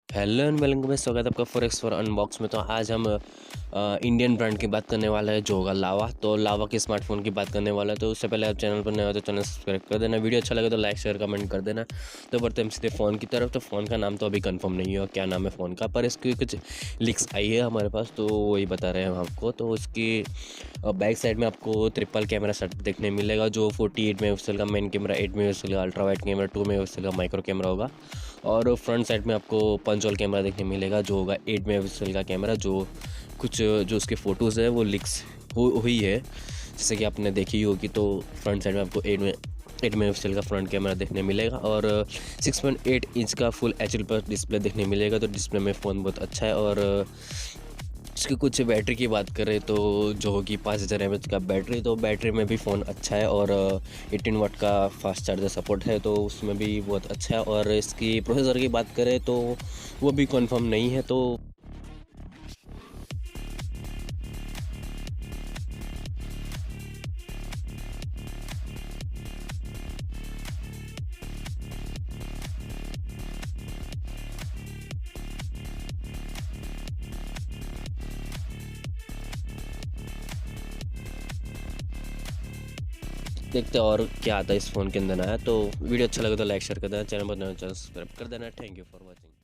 Hello and welcome में स्वागत है आपका 4x4 अनबॉक्स में। तो आज हम इंडियन ब्रांड की बात करने वाला है जो होगा लावा। तो लावा के स्मार्टफोन की बात करने वाला है। तो उससे पहले आप चैनल पर नए हो तो चैनल सब्सक्राइब कर देना, वीडियो अच्छा लगे तो लाइक शेयर कमेंट कर देना। तो बढ़ते हम सीधे फ़ोन की तरफ। तो फ़ोन का नाम तो अभी कंफर्म नहीं हुआ क्या नाम है फ़ोन का, पर इसकी कुछ लीक्स आई है हमारे पास, तो वही बता रहे हैं हम आपको। तो उसकी बैक साइड में आपको ट्रिपल कैमरा सेट देखने मिलेगा जो 48 मेगापिक्सल का मेन कैमरा, 8 मेगापिक्सल का अल्ट्रा वाइड कैमरा, 2 मेगापिक्सल का माइक्रो कैमरा होगा। और फ्रंट साइड में आपको पंच होल कैमरा देखने मिलेगा जो होगा 8 मेगापिक्सल का कैमरा। जो उसके फ़ोटोज़ है वो लीक्स हुई है, जैसे कि आपने देखी होगी। तो फ्रंट साइड में आपको 8 मेगापिक्सल का फ्रंट कैमरा देखने मिलेगा और 6.8 इंच का फुल एचडी प्लस डिस्प्ले देखने मिलेगा। तो डिस्प्ले में फ़ोन बहुत अच्छा है। और इसकी कुछ बैटरी की बात करें तो जो होगी 5000 mAh का बैटरी, तो बैटरी में भी फ़ोन अच्छा है। और 18 वाट का फास्ट चार्जर सपोर्ट है, तो उसमें भी बहुत अच्छा है। और इसकी प्रोसेसर की बात करें तो वो भी कंफर्म नहीं है। तो देखते हैं और क्या आता है इस फ़ोन के अंदर नया। तो वीडियो अच्छा लगे तो लाइक शेयर कर देना, चैनल पर नया चैनल सब्सक्राइब कर देना। Thank you for watching.